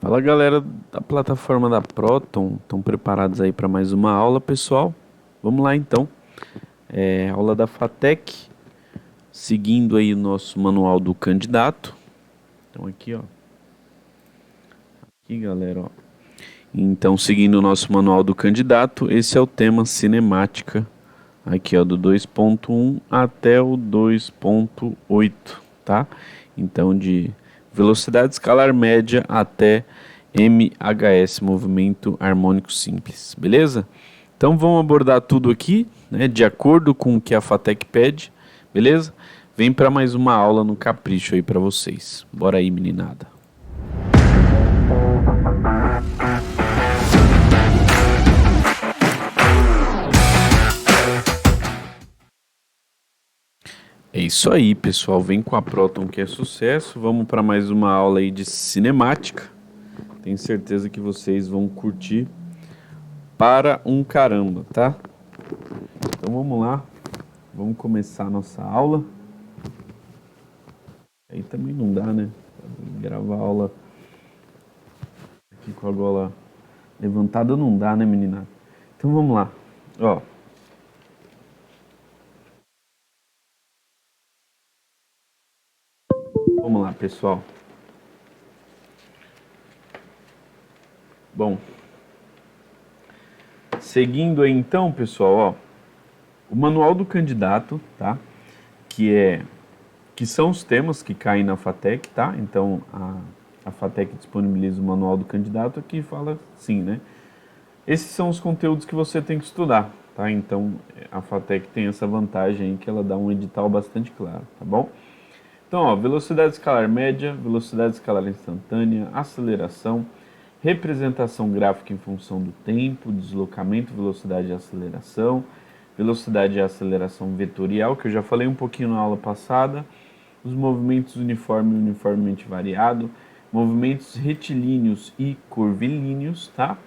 Fala galera da plataforma da Proton, estão preparados aí para mais uma aula, pessoal? Vamos lá então. Aula da FATEC, seguindo aí o nosso manual do candidato. Então aqui, ó. Aqui, galera, ó. Então, seguindo o nosso manual do candidato, esse é o tema cinemática. Aqui, ó, do 2.1 até o 2.8, tá? Então, de velocidade escalar média até MHS, movimento harmônico simples, beleza? Então, vamos abordar tudo aqui, né, de acordo com o que a FATEC pede, beleza? Vem para mais uma aula no capricho aí para vocês. Bora aí, meninada. É isso aí, pessoal. Vem com a Proton que é sucesso. Vamos para mais uma aula aí de cinemática. Tenho certeza que vocês vão curtir para um caramba, tá? Então vamos lá. Vamos começar a nossa aula. Aí também não dá, né? Gravar aula aqui com a gola levantada não dá, né, menina? Então vamos lá. Ó. Vamos lá, pessoal. Bom, seguindo aí então, pessoal, ó, o manual do candidato, tá? Que são os temas que caem na FATEC, tá? Então a FATEC disponibiliza o manual do candidato aqui e fala sim, né? Esses são os conteúdos que você tem que estudar, tá? Então a FATEC tem essa vantagem aí que ela dá um edital bastante claro, tá bom? Então, ó, velocidade escalar média, velocidade escalar instantânea, aceleração, representação gráfica em função do tempo, deslocamento, velocidade e aceleração, velocidade e aceleração vetorial, que eu já falei um pouquinho na aula passada, os movimentos uniforme e uniformemente variado, movimentos retilíneos e curvilíneos, tá?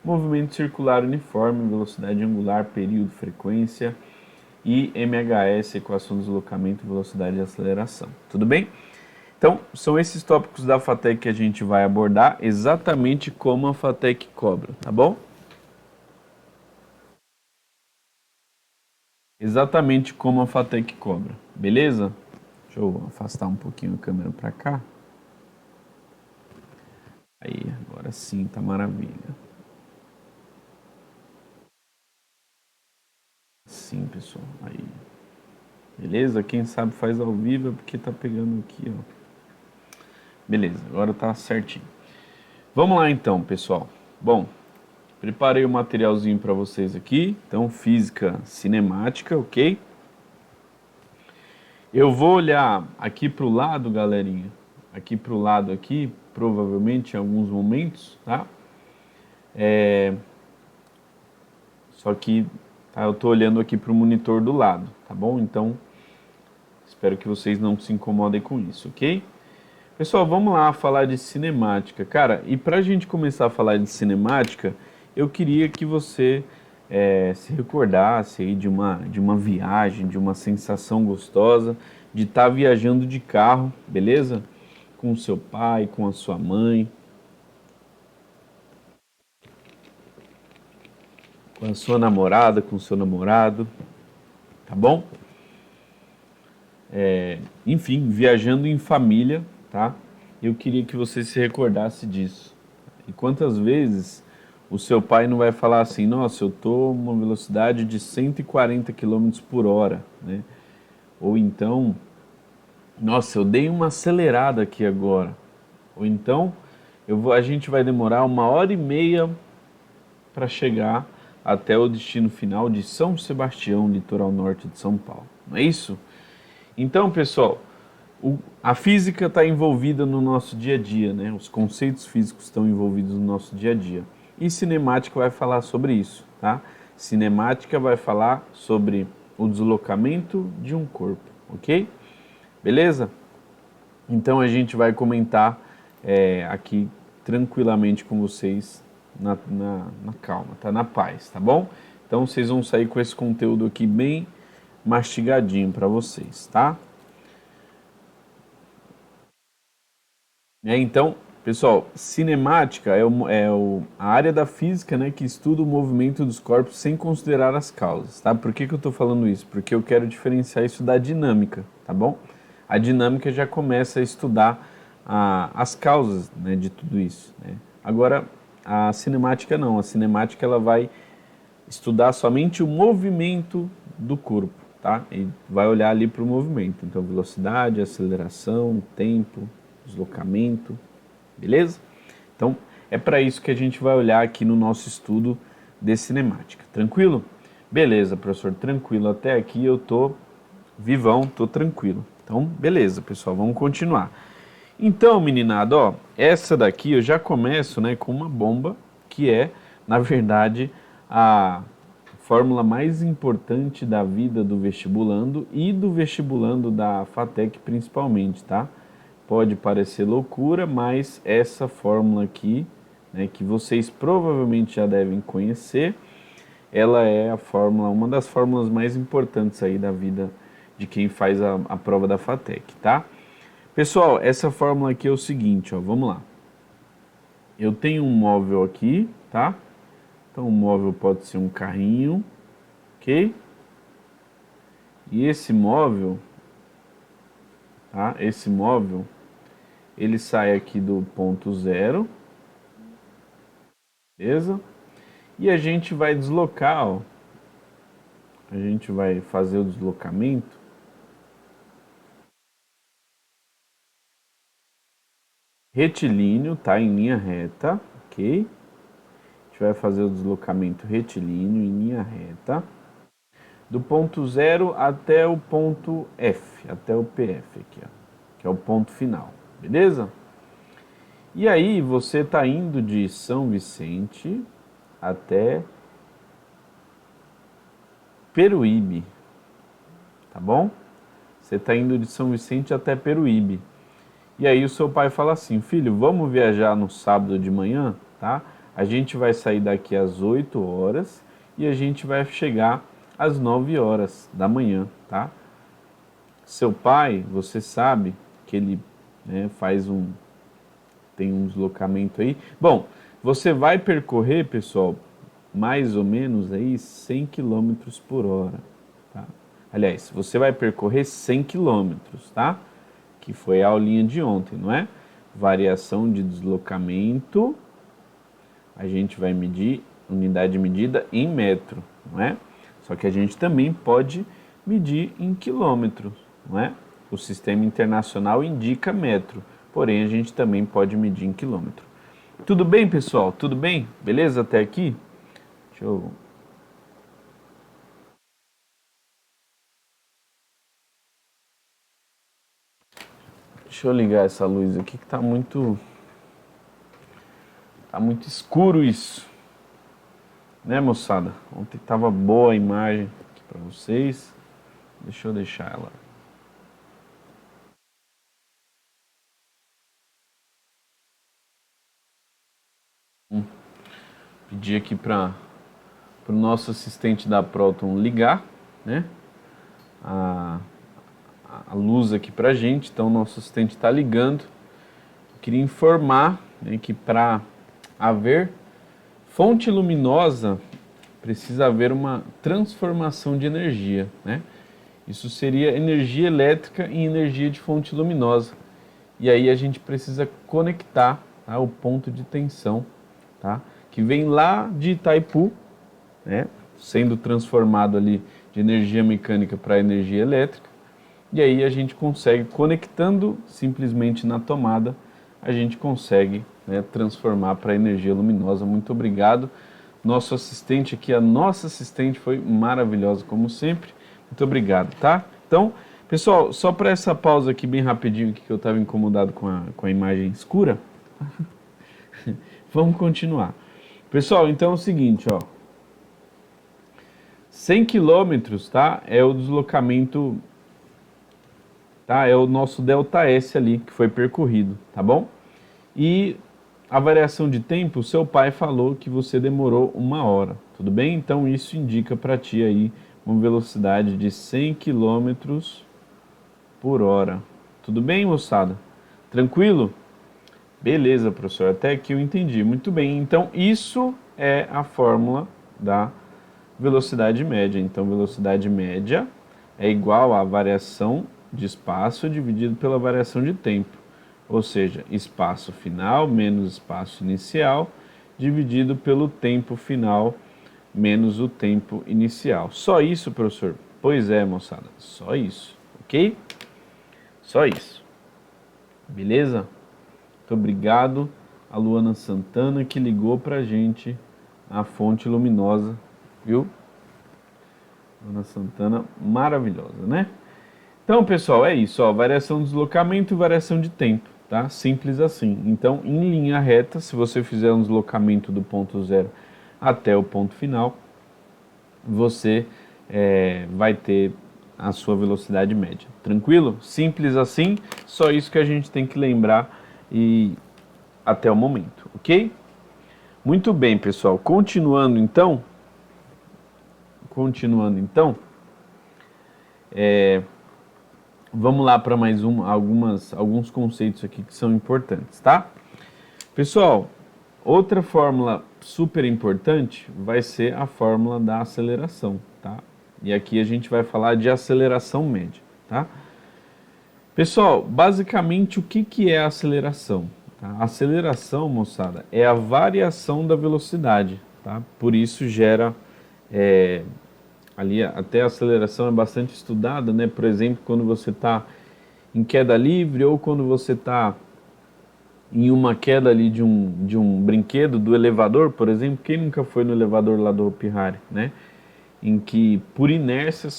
Movimento circular uniforme, velocidade angular, período, frequência, e MHS, equação de deslocamento, velocidade e aceleração. Tudo bem? Então, são esses tópicos da FATEC que a gente vai abordar exatamente como a FATEC cobra, tá bom? Exatamente como a FATEC cobra, beleza? Deixa eu afastar um pouquinho a câmera para cá. Aí, agora sim, tá maravilha. Sim, pessoal, aí. Beleza? Quem sabe faz ao vivo é porque tá pegando aqui, ó. Beleza, agora tá certinho. Vamos lá então, pessoal. Bom, preparei o materialzinho para vocês aqui. Então, física cinemática, ok? Eu vou olhar aqui para o lado, galerinha. Aqui para o lado aqui, provavelmente em alguns momentos, tá? Só que tá, eu tô olhando aqui para o monitor do lado, tá bom? Então, espero que vocês não se incomodem com isso, ok? Pessoal, vamos lá falar de cinemática. Cara, e para a gente começar a falar de cinemática, eu queria que você se recordasse aí de uma viagem, de uma sensação gostosa, de estar viajando de carro, beleza? Com o seu pai, com a sua mãe, com a sua namorada, com o seu namorado, tá bom? Enfim, viajando em família, tá? Eu queria que você se recordasse disso. E quantas vezes o seu pai não vai falar assim, nossa, eu tô uma velocidade de 140 quilômetros por hora, né? Ou então, nossa, eu dei uma acelerada aqui agora. Ou então, a gente vai demorar 1h30 para chegar até o destino final de São Sebastião, litoral norte de São Paulo. Não é isso? Então, pessoal, a física está envolvida no nosso dia a dia, né? Os conceitos físicos estão envolvidos no nosso dia a dia. E cinemática vai falar sobre isso, tá? Cinemática vai falar sobre o deslocamento de um corpo, ok? Beleza? Então a gente vai comentar aqui tranquilamente com vocês na calma, tá? Na paz, tá bom? Então vocês vão sair com esse conteúdo aqui bem mastigadinho para vocês, tá? Então, Pessoal, cinemática a área da física, né, que estuda o movimento dos corpos sem considerar as causas, tá? Por que eu estou falando isso? Porque eu quero diferenciar isso da dinâmica, tá bom? A dinâmica já começa a estudar as causas, né, de tudo isso, né? Agora, a cinemática não. A cinemática ela vai estudar somente o movimento do corpo, tá? E vai olhar ali para o movimento. Então, velocidade, aceleração, tempo, deslocamento. Beleza? Então, é para isso que a gente vai olhar aqui no nosso estudo de cinemática. Tranquilo? Beleza, professor, tranquilo. Até aqui eu tô vivão, tô tranquilo. Então, beleza, pessoal, vamos continuar. Então, meninada, ó, essa daqui eu já começo, né, com uma bomba, que é, na verdade, a fórmula mais importante da vida do vestibulando e do vestibulando da FATEC principalmente, tá? Pode parecer loucura, mas essa fórmula aqui, né, que vocês provavelmente já devem conhecer, ela é uma das fórmulas mais importantes aí da vida de quem faz a prova da FATEC, tá? Pessoal, essa fórmula aqui é o seguinte, ó, vamos lá. Eu tenho um móvel aqui, tá? Então o móvel pode ser um carrinho, ok? E esse móvel, tá? Esse móvel ele sai aqui do ponto zero, beleza? E a gente vai deslocar, ó, a gente vai fazer o deslocamento retilíneo, tá? Em linha reta, ok? A gente vai fazer o deslocamento retilíneo em linha reta, do ponto zero até o ponto F, até o PF aqui, ó, que é o ponto final, beleza? E aí você está indo de São Vicente até Peruíbe, tá bom? Você está indo de São Vicente até Peruíbe. E aí o seu pai fala assim, filho, vamos viajar no sábado de manhã, tá? A gente vai sair daqui às 8 horas e a gente vai chegar às 9 horas da manhã, tá? Seu pai, você sabe que ele, né, tem um deslocamento aí. Bom, você vai percorrer, pessoal, mais ou menos aí 100 quilômetros por hora, tá? Aliás, você vai percorrer 100 quilômetros, tá? Que foi a aulinha de ontem, não é? Variação de deslocamento, a gente vai medir unidade de medida em metro, não é? Só que a gente também pode medir em quilômetros, não é? O sistema internacional indica metro, porém a gente também pode medir em quilômetro. Tudo bem, pessoal? Tudo bem? Beleza até aqui? Deixa eu... Deixa eu ligar essa luz aqui que tá muito escuro isso. Né, moçada? Ontem tava boa a imagem aqui para vocês. Deixa eu deixar ela. Pedir aqui para o nosso assistente da Proton ligar, né? A luz aqui pra gente. Então, o nosso assistente está ligando. Eu queria informar, né, que para haver fonte luminosa precisa haver uma transformação de energia, né? Isso seria energia elétrica em energia de fonte luminosa. E aí a gente precisa conectar, tá, o ponto de tensão, tá, que vem lá de Itaipu, né, sendo transformado ali de energia mecânica para energia elétrica. E aí a gente consegue, conectando simplesmente na tomada, a gente consegue, né, transformar para energia luminosa. Muito obrigado. Nosso assistente aqui, a nossa assistente foi maravilhosa como sempre. Muito obrigado, tá? Então, pessoal, só para essa pausa aqui bem rapidinho, que eu estava incomodado com a imagem escura. Vamos continuar. Pessoal, então é o seguinte, ó. 100 quilômetros, tá? É o deslocamento, tá? É o nosso ΔS ali que foi percorrido, tá bom? E a variação de tempo, seu pai falou que você demorou 1 hora, tudo bem? Então isso indica para ti aí uma velocidade de 100 quilômetros por hora. Tudo bem, moçada? Tranquilo? Beleza, professor, até aqui eu entendi. Muito bem, então isso é a fórmula da velocidade média. Então, velocidade média é igual à variação de espaço dividido pela variação de tempo. Ou seja, espaço final menos espaço inicial dividido pelo tempo final menos o tempo inicial. Só isso, professor? Pois é, moçada, só isso, ok? Só isso. Beleza? Muito obrigado a Luana Santana que ligou pra gente a fonte luminosa, viu? Luana Santana, maravilhosa, né? Então, pessoal, é isso, ó, variação de deslocamento e variação de tempo, tá? Simples assim. Então, em linha reta, se você fizer um deslocamento do ponto zero até o ponto final, você vai ter a sua velocidade média. Tranquilo? Simples assim, só isso que a gente tem que lembrar e até o momento, ok? Muito bem, pessoal. Continuando então, vamos lá para mais alguns conceitos aqui que são importantes, tá? Pessoal, outra fórmula super importante vai ser a fórmula da aceleração, tá? E aqui a gente vai falar de aceleração média, tá? Pessoal, basicamente o que é a aceleração? Tá? A aceleração, moçada, é a variação da velocidade, tá? Por isso gera ali até a aceleração é bastante estudada, né? Por exemplo, quando você está em queda livre ou quando você está em uma queda ali de um brinquedo, do elevador, por exemplo. Quem nunca foi no elevador lá do Hopi Hari, né? Em que por inércia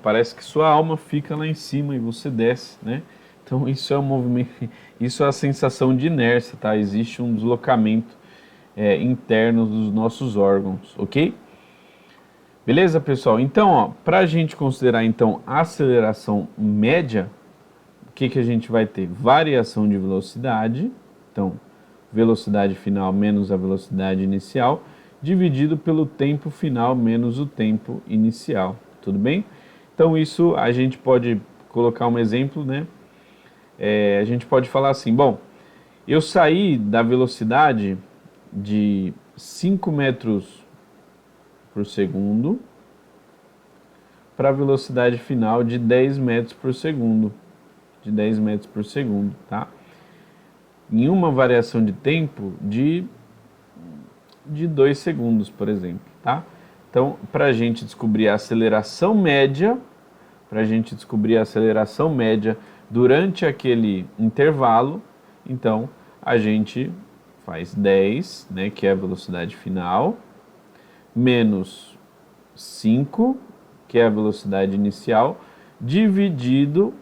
parece que sua alma fica lá em cima e você desce, né? Então isso é um movimento, isso é a sensação de inércia, tá? Existe um deslocamento interno dos nossos órgãos, ok? Beleza, pessoal? Então, para a gente considerar então a aceleração média, o que a gente vai ter? Variação de velocidade, então velocidade final menos a velocidade inicial, dividido pelo tempo final menos o tempo inicial, tudo bem? Então isso a gente pode colocar um exemplo, né? A gente pode falar assim, bom, eu saí da velocidade de 5 metros por segundo para a velocidade final de 10 metros por segundo, tá? Em uma variação de tempo de 2 segundos, por exemplo, tá? Então, para a gente descobrir a aceleração média, durante aquele intervalo, então a gente faz 10, né, que é a velocidade final, menos 5, que é a velocidade inicial, dividido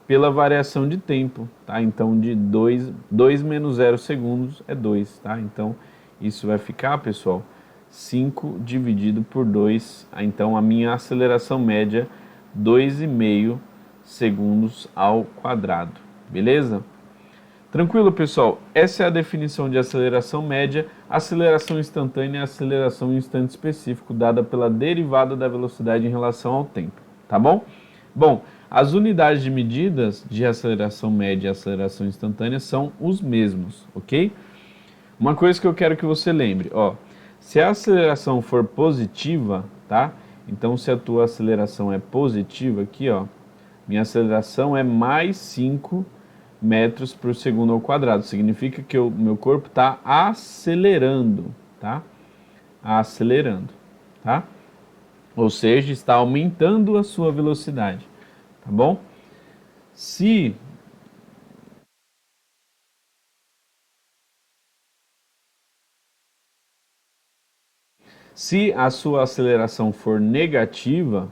pela variação de tempo, tá? Então, de 2 menos 0 segundos é 2, tá? Então, isso vai ficar, pessoal, 5 dividido por 2. Então, a minha aceleração média, 2,5 segundos ao quadrado. Beleza? Tranquilo, pessoal? Essa é a definição de aceleração média. Aceleração instantânea é a aceleração em instante específico, dada pela derivada da velocidade em relação ao tempo. Tá bom? Bom, as unidades de medidas de aceleração média e aceleração instantânea são os mesmos, ok? Uma coisa que eu quero que você lembre, ó, se a aceleração for positiva, tá? Então, se a tua aceleração é positiva, aqui, ó, minha aceleração é mais 5 metros por segundo ao quadrado. Significa que o meu corpo está acelerando, tá? Acelerando, tá? Ou seja, está aumentando a sua velocidade, tá bom? Se a sua aceleração for negativa,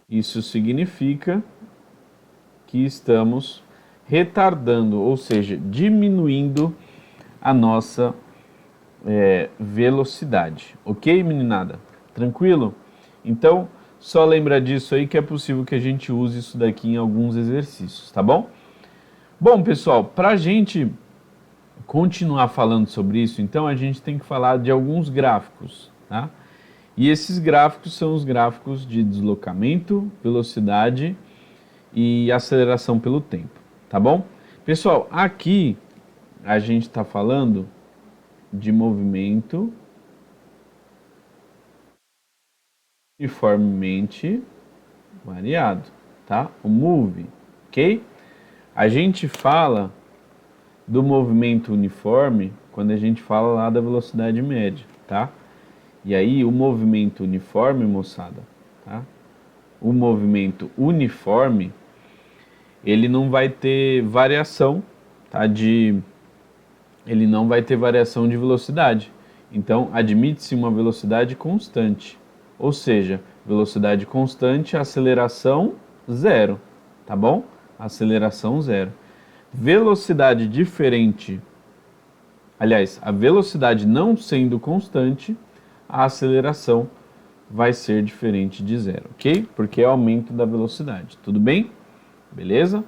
isso significa que estamos retardando, ou seja, diminuindo a nossa velocidade. Ok, meninada? Tranquilo? Então, só lembra disso aí que é possível que a gente use isso daqui em alguns exercícios, tá bom? Bom, pessoal, para a gente continuar falando sobre isso, então a gente tem que falar de alguns gráficos, tá? E esses gráficos são os gráficos de deslocamento, velocidade e aceleração pelo tempo, tá bom? Pessoal, aqui a gente está falando de movimento uniformemente variado, tá? O move, ok? A gente fala do movimento uniforme quando a gente fala lá da velocidade média, tá? E aí o movimento uniforme, moçada, tá? O movimento uniforme, ele não vai ter variação, tá? Ele não vai ter variação de velocidade. Então, admite-se uma velocidade constante. Ou seja, velocidade constante, aceleração zero, tá bom? Aceleração zero. Velocidade diferente, aliás, a velocidade não sendo constante, a aceleração vai ser diferente de zero, ok? Porque é aumento da velocidade, tudo bem? Beleza?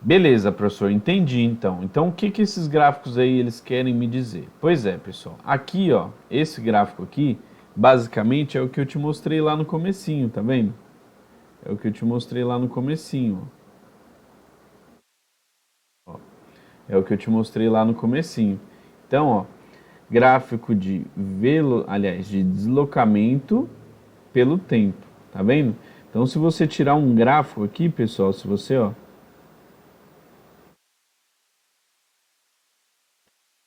Beleza, professor, entendi então. Então, o que que esses gráficos aí eles querem me dizer? Pois é, pessoal, aqui, ó, esse gráfico aqui, basicamente é o que eu te mostrei lá no comecinho, tá vendo? É o que eu te mostrei lá no comecinho, ó. É o que eu te mostrei lá no comecinho. Então, ó, gráfico de deslocamento pelo tempo, tá vendo? Então, se você tirar um gráfico aqui, pessoal, se você, ó,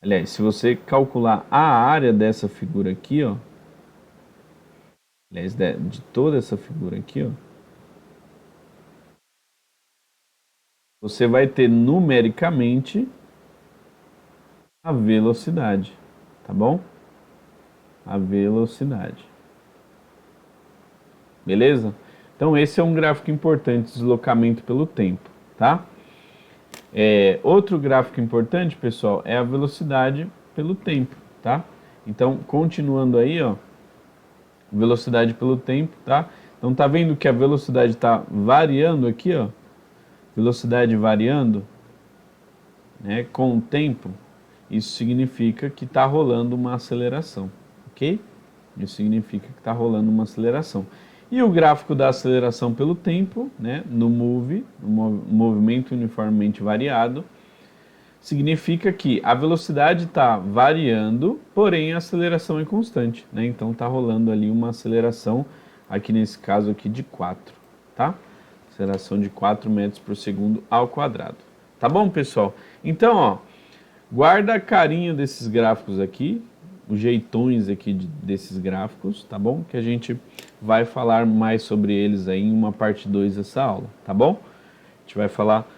aliás, se você calcular a área dessa figura aqui, ó, aliás, de toda essa figura aqui, ó, você vai ter numericamente a velocidade, tá bom? A velocidade. Beleza? Então esse é um gráfico importante, deslocamento pelo tempo, tá? Outro gráfico importante, pessoal, é a velocidade pelo tempo, tá? Então, continuando aí, ó, velocidade pelo tempo, tá? Então tá vendo que a velocidade está variando aqui, ó? Velocidade variando, né, com o tempo. Isso significa que está rolando uma aceleração, ok? Isso significa que está rolando uma aceleração. E o gráfico da aceleração pelo tempo, né, no movimento uniformemente variado, significa que a velocidade está variando, porém a aceleração é constante, né? Então está rolando ali uma aceleração, aqui nesse caso aqui de 4, tá? Aceleração de 4 metros por segundo ao quadrado. Tá bom, pessoal? Então, ó, guarda a carinha desses gráficos aqui, os jeitões aqui desses gráficos, tá bom? Que a gente vai falar mais sobre eles aí em uma parte 2 dessa aula, tá bom? A gente vai falar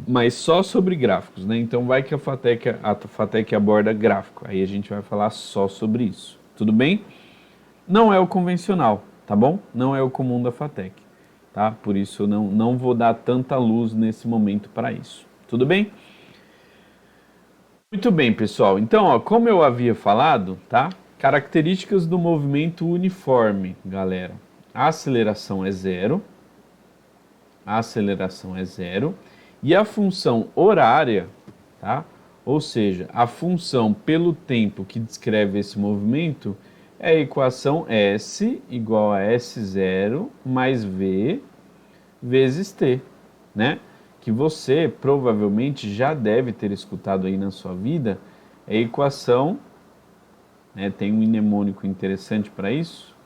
mais só sobre gráficos, né? Então vai que a FATEC aborda gráfico, aí a gente vai falar só sobre isso, tudo bem? Não é o convencional, tá bom? Não é o comum da FATEC, tá? Por isso eu não vou dar tanta luz nesse momento para isso, tudo bem? Muito bem, pessoal. Então, ó, como eu havia falado, tá? Características do movimento uniforme, galera. A aceleração é zero. A aceleração é zero. E a função horária, tá? Ou seja, a função pelo tempo que descreve esse movimento é a equação S igual a S0 mais V vezes T, né? Que você provavelmente já deve ter escutado aí na sua vida, é a equação, né, tem um mnemônico interessante para isso,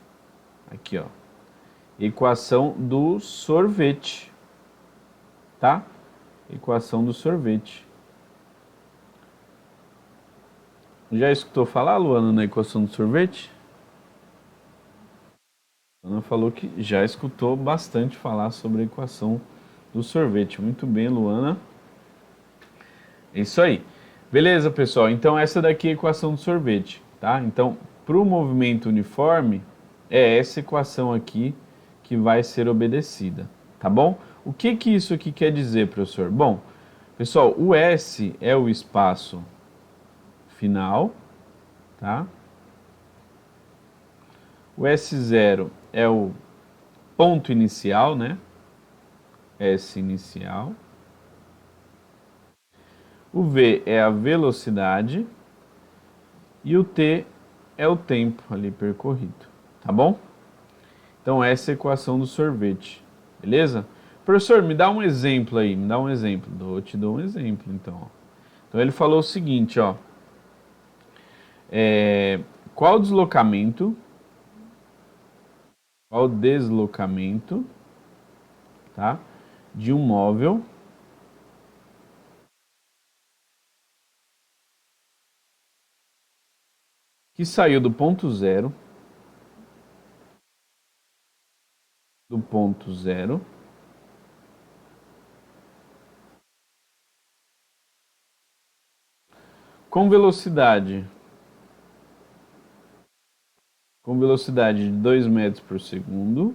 aqui ó, equação do sorvete, tá? Equação do sorvete. Já escutou falar, Luana, na equação do sorvete? A Luana falou que já escutou bastante falar sobre a equação do sorvete. Muito bem, Luana. É isso aí. Beleza, pessoal? Então essa daqui é a equação do sorvete, tá? Então, para o movimento uniforme, é essa equação aqui que vai ser obedecida, tá bom? O que que isso aqui quer dizer, professor? Bom, pessoal, o S é o espaço final, tá? O S0 é o ponto inicial, né? S inicial. O V é a velocidade e o T é o tempo ali percorrido, tá bom? Então essa é a equação do sorvete, beleza? Professor, me dá um exemplo aí, me dá um exemplo. Te dou um exemplo, então. Ó. Então ele falou o seguinte, ó. Qual deslocamento, tá, de um móvel que saiu do ponto zero, com velocidade de 2 metros por segundo,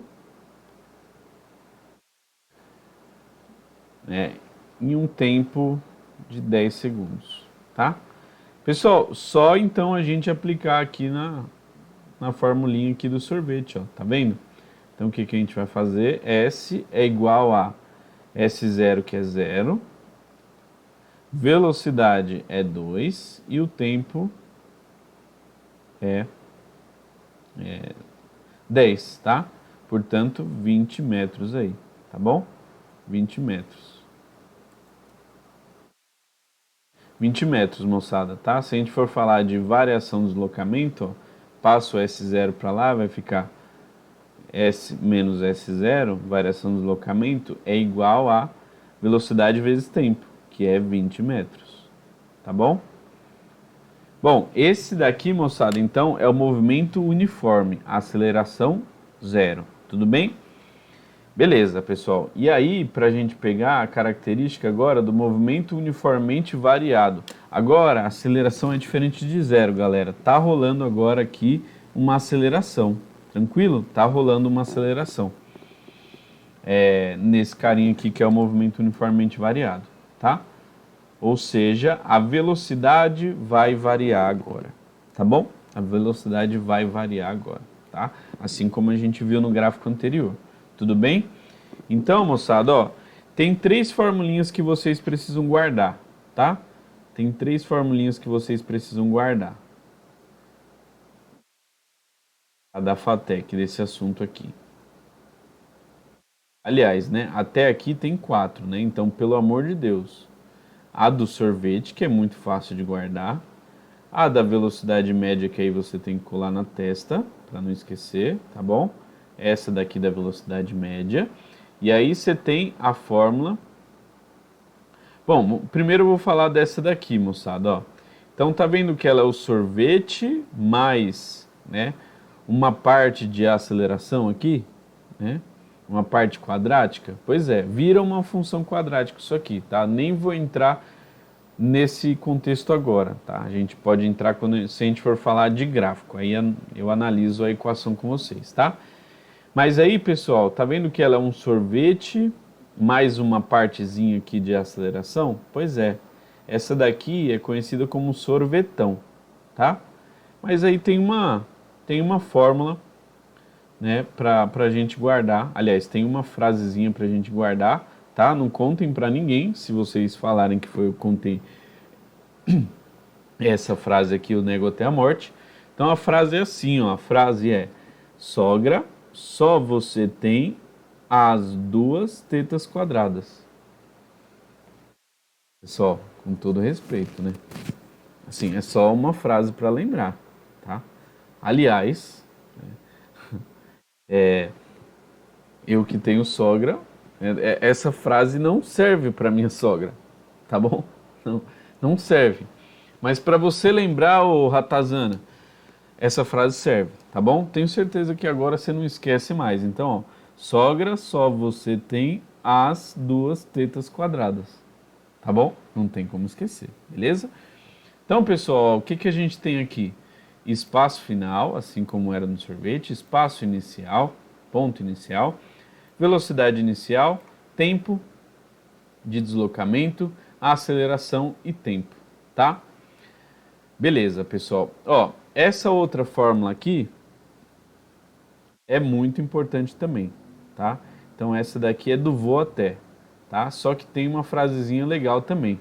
em um tempo de 10 segundos, tá? Pessoal, só então a gente aplicar aqui na formulinha aqui do sorvete, ó, tá vendo? Então o que a gente vai fazer? S é igual a S0, que é 0, velocidade é 2 e o tempo é 10, tá? Portanto, 20 metros aí, tá bom? 20 metros. 20 metros, moçada, tá? Se a gente for falar de variação do deslocamento, ó, passo o S0 para lá, vai ficar S menos S0, variação do deslocamento, é igual a velocidade vezes tempo, que é 20 metros, tá bom? Bom, esse daqui, moçada, então, é o movimento uniforme, aceleração zero, tudo bem? Beleza, pessoal. E aí, para a gente pegar a característica agora do movimento uniformemente variado. Agora, a aceleração é diferente de zero, galera. Tá rolando agora aqui uma aceleração, tranquilo? Tá rolando uma aceleração. Nesse carinha aqui que é o movimento uniformemente variado, tá? Ou seja, a velocidade vai variar agora, tá bom? A velocidade vai variar agora, tá? Assim como a gente viu no gráfico anterior, tudo bem? Então, moçada, ó, tem 3 formulinhas que vocês precisam guardar, tá? Tem 3 formulinhas que vocês precisam guardar. A da FATEC, desse assunto aqui. Aliás, né, até aqui tem 4, né? Então, pelo amor de Deus. A do sorvete, que é muito fácil de guardar. A da velocidade média, que aí você tem que colar na testa, para não esquecer, tá bom? Essa daqui da velocidade média. E aí você tem a fórmula. Bom, primeiro eu vou falar dessa daqui, moçada, ó. Então tá vendo que ela é o sorvete mais, né, uma parte de aceleração aqui, né? Uma parte quadrática? Pois é, vira uma função quadrática isso aqui, tá? Nem vou entrar nesse contexto agora, tá? A gente pode entrar se a gente for falar de gráfico, aí eu analiso a equação com vocês, tá? Mas aí, pessoal, tá vendo que ela é um sorvete mais uma partezinha aqui de aceleração? Pois é, essa daqui é conhecida como sorvetão, tá? Mas aí tem uma fórmula, né, para a gente guardar. Aliás, tem uma frasezinha para a gente guardar, tá? Não contem para ninguém. Se vocês falarem que foi eu contei essa frase aqui, eu nego até a morte. Então a frase é assim, ó. A frase é: sogra, só você tem as 2 tetas quadradas. Só, com todo respeito, né? Assim, é só uma frase para lembrar, tá? Aliás, eu que tenho sogra, essa frase não serve para minha sogra, tá bom? Não, não serve. Mas para você lembrar, ô Ratazana, essa frase serve, tá bom? Tenho certeza que agora você não esquece mais. Então, ó, sogra, só você tem as 2 tetas quadradas, tá bom? Não tem como esquecer, beleza? Então, pessoal, o que a gente tem aqui? Espaço final, assim como era no sorvete, espaço inicial, ponto inicial, velocidade inicial, tempo de deslocamento, aceleração e tempo, tá? Beleza, pessoal. Ó, essa outra fórmula aqui é muito importante também, tá? Então essa daqui é do vou até, tá? Só que tem uma frasezinha legal também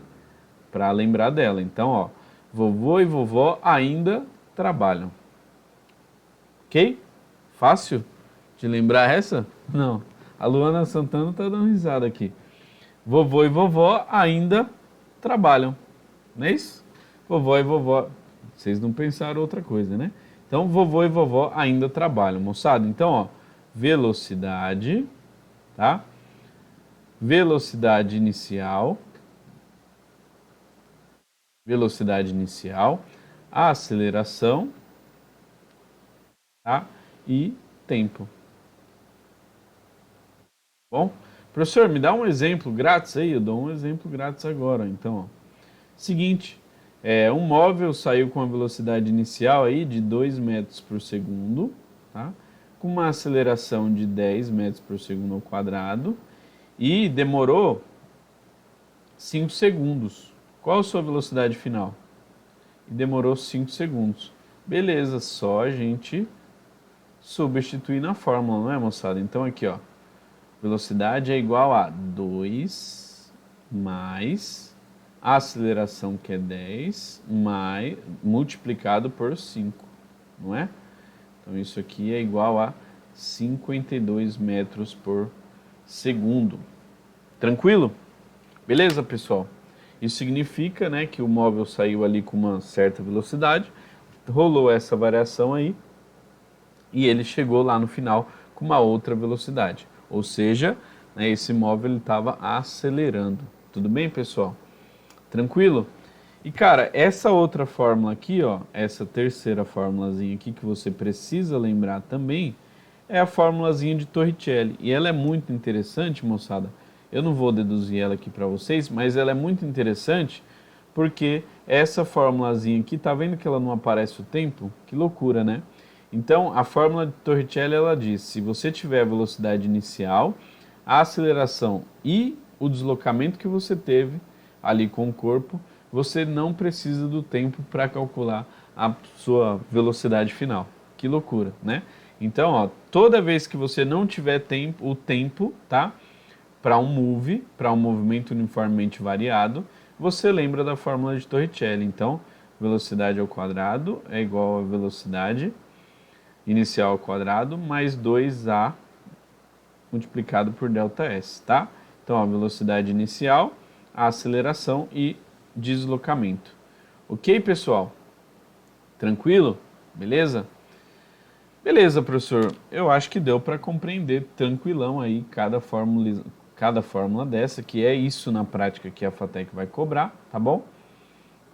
para lembrar dela. Então, ó, vovô e vovó ainda trabalham. OK? Fácil de lembrar essa? Não. A Luana Santana tá dando risada aqui. Vovô e vovó ainda trabalham, não é isso? Vovó e vovó, vocês não pensaram outra coisa, né? Então, vovô e vovó ainda trabalham, moçada. Então, ó, velocidade, tá? Velocidade inicial, aceleração, tá? E tempo. Bom, professor, me dá um exemplo grátis aí? Eu dou um exemplo grátis agora. Então, ó, seguinte, um móvel saiu com a velocidade inicial aí de 2 metros por segundo, tá? Com uma aceleração de 10 metros por segundo ao quadrado e demorou 5 segundos. Qual a sua velocidade final? E demorou 5 segundos. Beleza, só a gente substituir na fórmula, não é, moçada? Então aqui, ó, velocidade é igual a 2 mais a aceleração, que é 10, mais, multiplicado por 5, não é? Então isso aqui é igual a 52 metros por segundo. Tranquilo? Beleza, pessoal? Isso significa, né, que o móvel saiu ali com uma certa velocidade, rolou essa variação aí, e ele chegou lá no final com uma outra velocidade. Ou seja, né, esse móvel estava acelerando. Tudo bem, pessoal? Tranquilo? E, cara, essa outra fórmula aqui, ó, essa terceira fórmulazinha aqui que você precisa lembrar também, é a fórmulazinha de Torricelli. E ela é muito interessante, moçada. Eu não vou deduzir ela aqui para vocês, mas ela é muito interessante porque essa fórmulazinha aqui, tá vendo que ela não aparece o tempo? Que loucura, né? Então, a fórmula de Torricelli, ela diz, se você tiver a velocidade inicial, a aceleração e o deslocamento que você teve ali com o corpo, você não precisa do tempo para calcular a sua velocidade final. Que loucura, né? Então, ó, toda vez que você não tiver o tempo, tá? Para um move, para um movimento uniformemente variado, você lembra da fórmula de Torricelli. Então, velocidade ao quadrado é igual a velocidade inicial ao quadrado mais 2a multiplicado por ΔS, tá? Então, a velocidade inicial, a aceleração e deslocamento. Ok, pessoal? Tranquilo? Beleza? Beleza, professor. Eu acho que deu para compreender tranquilão aí cada fórmula dessa, que é isso na prática que a FATEC vai cobrar, tá bom?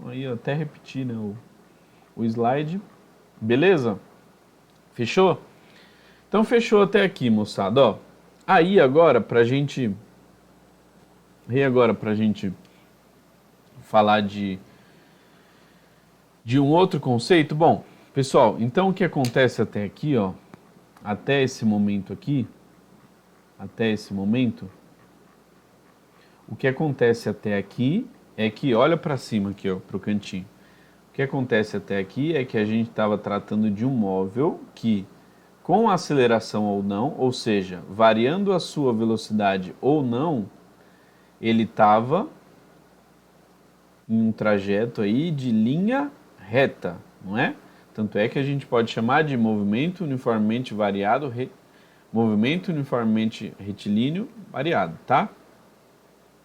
Aí eu até repeti, né, o slide. Beleza? Fechou? Então fechou até aqui, moçada. Ó, aí agora pra gente falar de um outro conceito. Bom, pessoal, então o que acontece até aqui, ó, até esse momento aqui, o que acontece até aqui é que, olha para cima aqui, ó, pro cantinho. O que acontece até aqui é que a gente estava tratando de um móvel que, com aceleração ou não, ou seja, variando a sua velocidade ou não, ele estava em um trajeto aí de linha reta, não é? Tanto é que a gente pode chamar de movimento uniformemente variado, movimento uniformemente retilíneo variado, tá?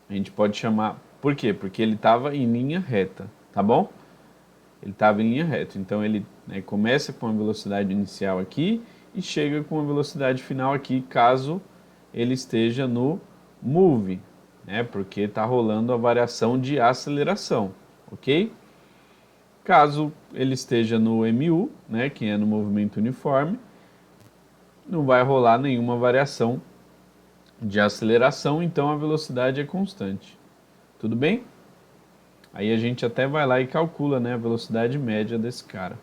A gente pode chamar, por quê? Porque ele estava em linha reta, tá bom? Ele estava em linha reta, então ele, né, começa com a velocidade inicial aqui e chega com a velocidade final aqui, caso ele esteja no move, né, porque está rolando a variação de aceleração, ok? Caso ele esteja no MU, né, que é no movimento uniforme, não vai rolar nenhuma variação de aceleração, então a velocidade é constante. Tudo bem? Aí a gente até vai lá e calcula, né, a velocidade média desse cara.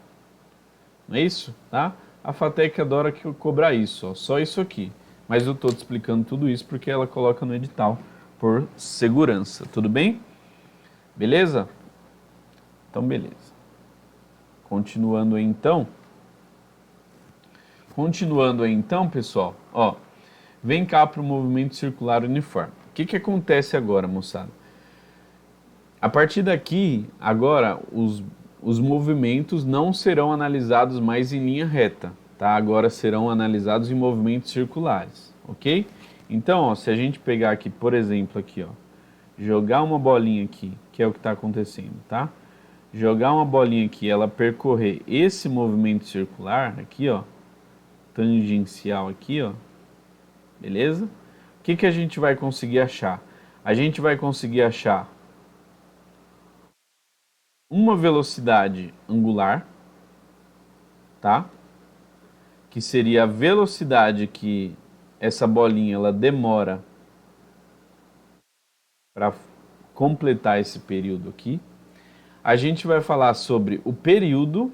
Não é isso? Tá? A FATEC adora cobrar isso, ó, só isso aqui. Mas eu estou te explicando tudo isso porque ela coloca no edital por segurança. Tudo bem? Beleza? Então, beleza. Continuando aí então, pessoal, ó, vem cá para o movimento circular uniforme. O que acontece agora, moçada? A partir daqui, agora, os movimentos não serão analisados mais em linha reta, tá? Agora serão analisados em movimentos circulares, ok? Então, ó, se a gente pegar aqui, por exemplo, aqui, ó, jogar uma bolinha aqui, que é o que está acontecendo, tá? Jogar uma bolinha aqui, ela percorrer esse movimento circular aqui, ó, tangencial aqui, ó, beleza? O que que a gente vai conseguir achar? A gente vai conseguir achar uma velocidade angular, tá? Que seria a velocidade que essa bolinha ela demora para completar esse período aqui. A gente vai falar sobre o período. O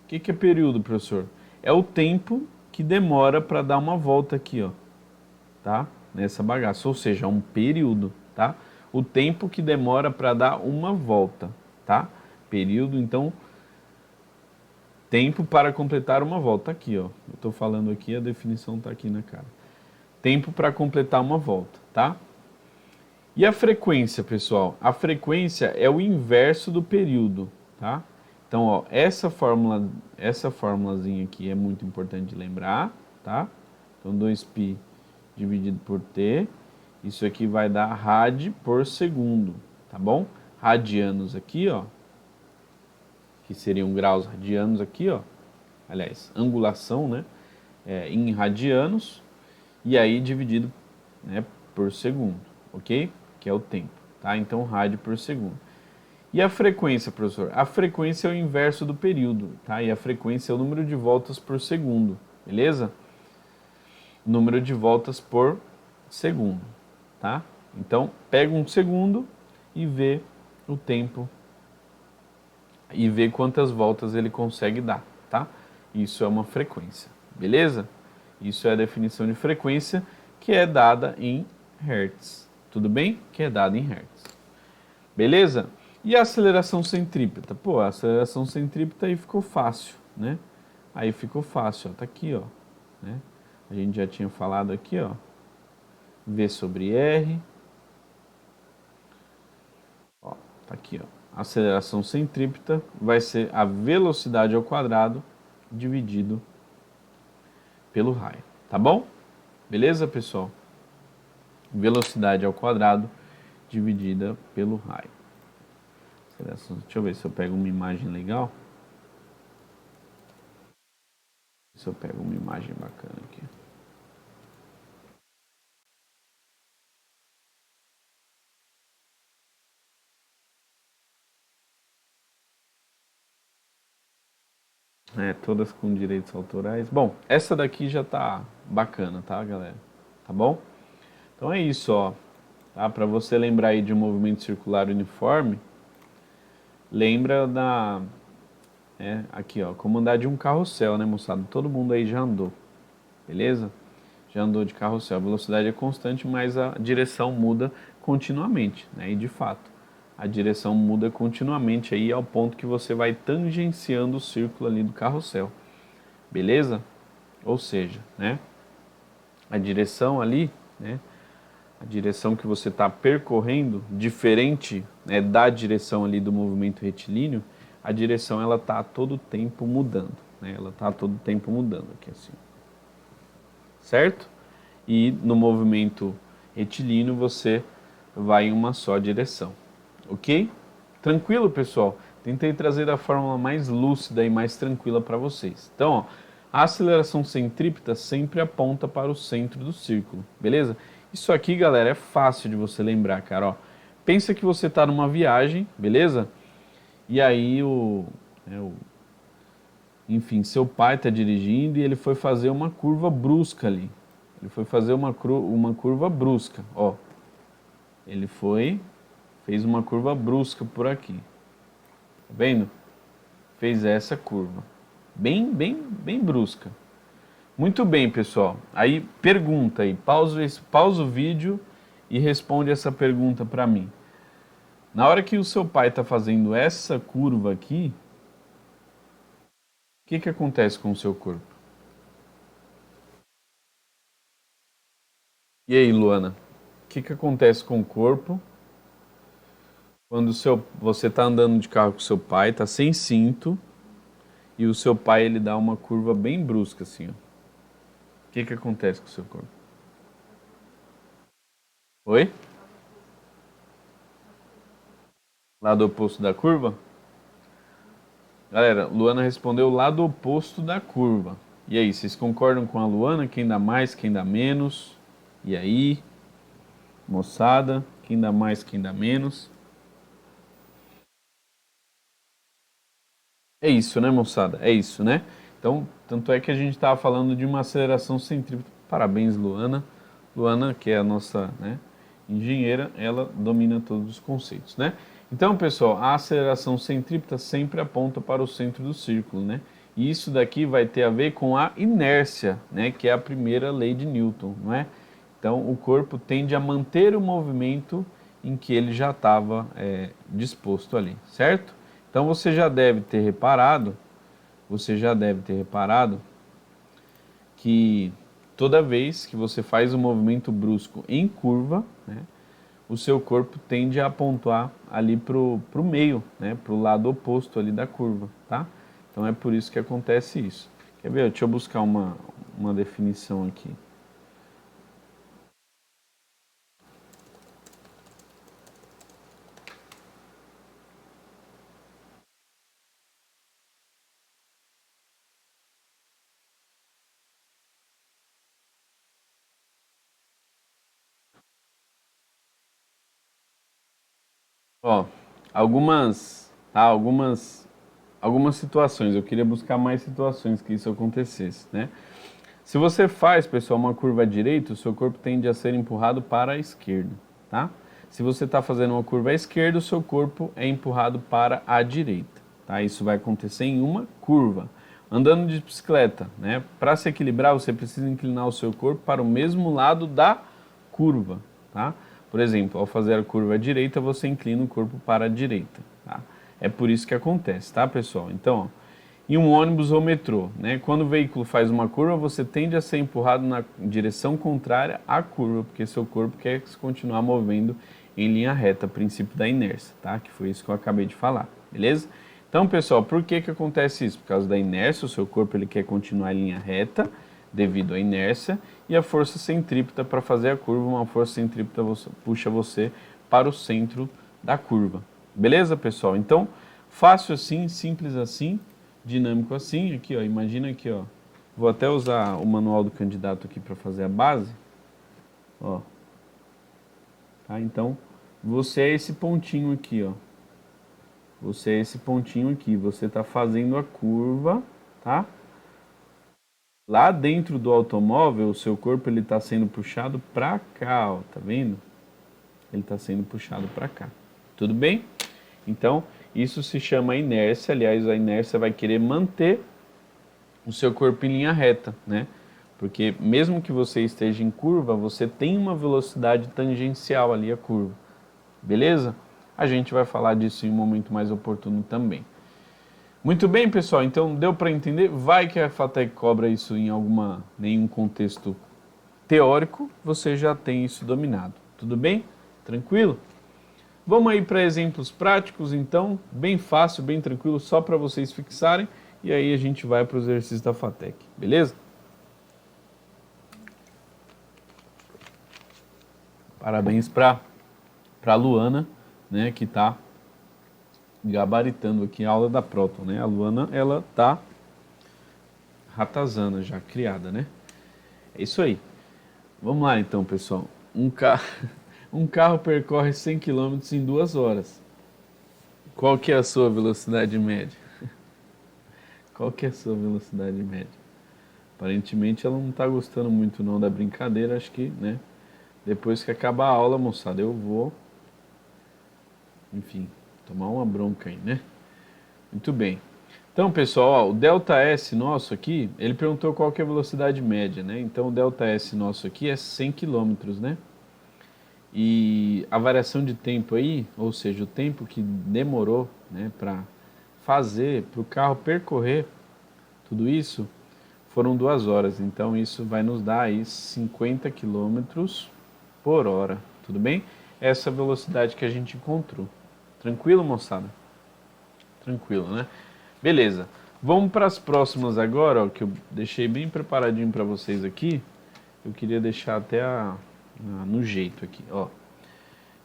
que que é período, professor? É o tempo que demora para dar uma volta aqui, ó, tá? Nessa bagaça, ou seja, um período, tá? O tempo que demora para dar uma volta, tá? Período, então, tempo para completar uma volta. Tá aqui, ó. Eu estou falando aqui, a definição está aqui na cara. Tempo para completar uma volta, tá? E a frequência, pessoal? A frequência é o inverso do período, tá? Então, ó, essa formulazinha aqui é muito importante de lembrar, tá? Então, 2π dividido por t, isso aqui vai dar rad por segundo, tá bom? Radianos aqui, ó, que seriam graus radianos aqui, ó. Aliás, angulação, né? Em radianos, e aí dividido, né, por segundo, ok? Que é o tempo, tá? Então, rádio por segundo. E a frequência, professor? A frequência é o inverso do período, tá? E a frequência é o número de voltas por segundo, beleza? Número de voltas por segundo, tá? Então, pega um segundo e vê o tempo e vê quantas voltas ele consegue dar, tá? Isso é uma frequência, beleza? Isso é a definição de frequência que é dada em Hertz, tudo bem? Que é dada em Hertz, beleza? E a aceleração centrípeta? Pô, a aceleração centrípeta aí ficou fácil, né? Aí ficou fácil, ó, tá aqui, ó, né? A gente já tinha falado aqui, ó, V sobre R, ó, tá aqui, ó. A aceleração centrípeta vai ser a velocidade ao quadrado dividido pelo raio, tá bom? Beleza, pessoal? Velocidade ao quadrado dividida pelo raio. Deixa eu ver se eu pego uma imagem legal. Se eu pego uma imagem bacana aqui. Todas com direitos autorais. Bom, essa daqui já tá bacana, tá, galera? Tá bom? Então é isso, ó. Tá? Para você lembrar aí de um movimento circular uniforme, lembra da... aqui, ó, como andar de um carrossel, né, moçada? Todo mundo aí já andou, beleza? Já andou de carrossel. A velocidade é constante, mas a direção muda continuamente, né? E de fato, a direção muda continuamente aí ao ponto que você vai tangenciando o círculo ali do carrossel, beleza? Ou seja, né? A direção ali, né? A direção que você está percorrendo, diferente, né, da direção ali do movimento retilíneo, a direção ela está a todo tempo mudando, né? Ela está a todo tempo mudando aqui assim, certo? E no movimento retilíneo você vai em uma só direção, ok? Tranquilo, pessoal? Tentei trazer a fórmula mais lúcida e mais tranquila para vocês. Então, ó, a aceleração centrípeta sempre aponta para o centro do círculo, beleza? Isso aqui, galera, é fácil de você lembrar, cara. Ó, pensa que você está numa viagem, beleza? E aí enfim, seu pai está dirigindo e ele foi fazer uma curva brusca ali. Ele foi fazer uma curva brusca, ó. Ele fez uma curva brusca por aqui. Tá vendo? Fez essa curva. Bem brusca. Muito bem, pessoal. Aí pergunta aí, pausa o vídeo e responde essa pergunta para mim. Na hora que o seu pai está fazendo essa curva aqui, o que que acontece com o seu corpo? E aí, Luana? O que que acontece com o corpo quando você está andando de carro com seu pai, está sem cinto, e o seu pai ele dá uma curva bem brusca assim, ó. O que que acontece com o seu corpo? Oi? Lado oposto da curva? Galera, Luana respondeu o lado oposto da curva. E aí, vocês concordam com a Luana? Quem dá mais, quem dá menos? E aí, moçada, quem dá mais, quem dá menos? É isso, né, moçada? É isso, né? Então, tanto é que a gente estava falando de uma aceleração centrípeta. Parabéns, Luana. Luana, que é a nossa, né, engenheira, ela domina todos os conceitos, né? Então, pessoal, a aceleração centrípeta sempre aponta para o centro do círculo, né? E isso daqui vai ter a ver com a inércia, né, que é a primeira lei de Newton, não é? Então, o corpo tende a manter o movimento em que ele já estava disposto ali, certo? Então, você já deve ter reparado que toda vez que você faz um movimento brusco em curva, né, o seu corpo tende a apontar ali para o meio, né, para o lado oposto ali da curva, tá? Então é por isso que acontece isso. Quer ver? Deixa eu buscar uma definição aqui. Ó, algumas situações. Eu queria buscar mais situações que isso acontecesse, né? Se você faz, pessoal, uma curva à direita, o seu corpo tende a ser empurrado para a esquerda, tá? Se você está fazendo uma curva à esquerda, o seu corpo é empurrado para a direita, tá? Isso vai acontecer em uma curva. Andando de bicicleta, né? Para se equilibrar, você precisa inclinar o seu corpo para o mesmo lado da curva, tá? Por exemplo, ao fazer a curva à direita, você inclina o corpo para a direita, tá? É por isso que acontece, tá, pessoal? Então, ó, em um ônibus ou metrô, né? Quando o veículo faz uma curva, você tende a ser empurrado na direção contrária à curva, porque seu corpo quer continuar movendo em linha reta, princípio da inércia, tá? Que foi isso que eu acabei de falar, beleza? Então, pessoal, por que que acontece isso? Por causa da inércia, o seu corpo ele quer continuar em linha reta, devido à inércia, e a força centrípeta para fazer a curva, uma força centrípeta puxa você para o centro da curva. Beleza, pessoal? Então, fácil assim, simples assim, dinâmico assim, aqui ó, imagina aqui ó, vou até usar o manual do candidato aqui para fazer a base, ó, tá? Então, você é esse pontinho aqui, ó, você é esse pontinho aqui, você está fazendo a curva, tá? Lá dentro do automóvel, o seu corpo ele está sendo puxado para cá, ó, tá vendo? Ele está sendo puxado para cá. Tudo bem? Então, isso se chama inércia. Aliás, a inércia vai querer manter o seu corpo em linha reta, né? Porque mesmo que você esteja em curva, você tem uma velocidade tangencial ali à curva. Beleza? A gente vai falar disso em um momento mais oportuno também. Muito bem, pessoal. Então, deu para entender? Vai que a FATEC cobra isso em nenhum contexto teórico, você já tem isso dominado. Tudo bem? Tranquilo? Vamos aí para exemplos práticos, então, bem fácil, bem tranquilo, só para vocês fixarem, e aí a gente vai para os exercícios da FATEC, beleza? Parabéns para a Luana, né, que está gabaritando aqui a aula da Proton, né? A Luana, ela tá ratazana já, criada, né? É isso aí. Vamos lá então, pessoal. Um carro percorre 100 quilômetros em 2 horas. Qual que é a sua velocidade média? Qual que é a sua velocidade média? Aparentemente ela não está gostando muito não da brincadeira, acho que, né? Depois que acabar a aula, moçada, eu vou, enfim, tomar uma bronca aí, né? Muito bem. Então, pessoal, ó, o ΔS nosso aqui, ele perguntou qual que é a velocidade média, né? Então, o ΔS nosso aqui é 100 quilômetros, né? E a variação de tempo aí, ou seja, o tempo que demorou, né, para fazer, para o carro percorrer tudo isso, foram 2 horas. Então, isso vai nos dar aí 50 quilômetros por hora, tudo bem? Essa é a velocidade que a gente encontrou. Tranquilo, moçada? Tranquilo, né? Beleza. Vamos para as próximas agora, ó, que eu deixei bem preparadinho para vocês aqui. Eu queria deixar até no jeito aqui, ó.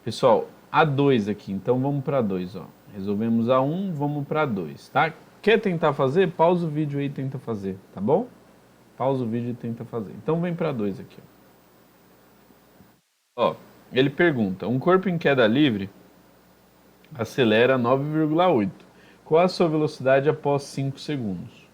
Pessoal, A2 aqui, então vamos para 2, ó. Resolvemos A1, vamos para 2, tá? Quer tentar fazer? Pausa o vídeo aí e tenta fazer, tá bom? Pausa o vídeo e tenta fazer. Então vem para 2 aqui, ó. Ó, ele pergunta, um corpo em queda livre acelera 9,8. Qual a sua velocidade após 5 segundos?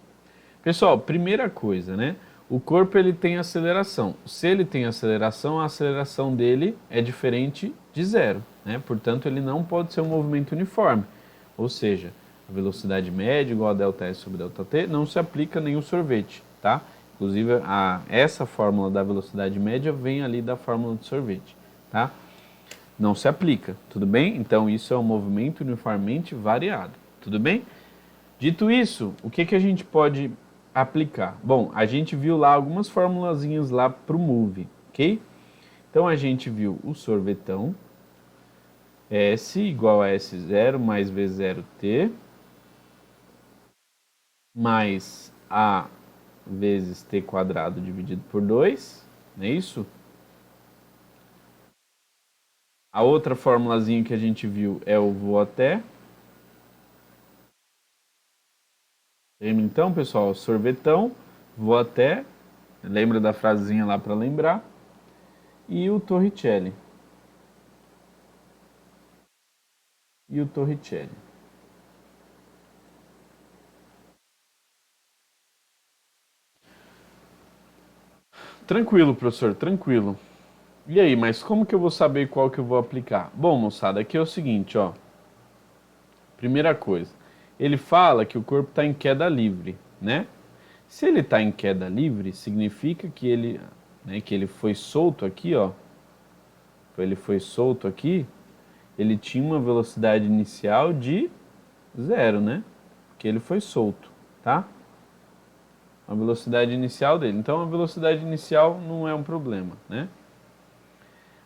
Pessoal, primeira coisa, né? O corpo ele tem aceleração. Se ele tem aceleração, a aceleração dele é diferente de zero, né? Portanto, ele não pode ser um movimento uniforme. Ou seja, a velocidade média igual a ΔS sobre ΔT não se aplica nem o sorvete, tá? Inclusive, essa fórmula da velocidade média vem ali da fórmula do sorvete, tá? Não se aplica, tudo bem? Então, isso é um movimento uniformemente variado, tudo bem? Dito isso, o que a gente pode aplicar? Bom, a gente viu lá algumas formulazinhas lá para o move, ok? Então, a gente viu o sorvetão, S igual a S0 mais V0T, mais A vezes T quadrado dividido por 2, não é isso? A outra formulazinha que a gente viu é o vou até. Então, pessoal, sorvetão, vou até, lembra da frasezinha lá para lembrar, e o Torricelli. E o Torricelli. Tranquilo, professor, tranquilo. E aí, mas como que eu vou saber qual que eu vou aplicar? Bom, moçada, aqui é o seguinte, ó. Primeira coisa, ele fala que o corpo está em queda livre, né? Se ele está em queda livre, significa que ele foi solto aqui, ó. Ele foi solto aqui, ele tinha uma velocidade inicial de 0, né? Porque ele foi solto, tá? A velocidade inicial dele. Então a velocidade inicial não é um problema, né?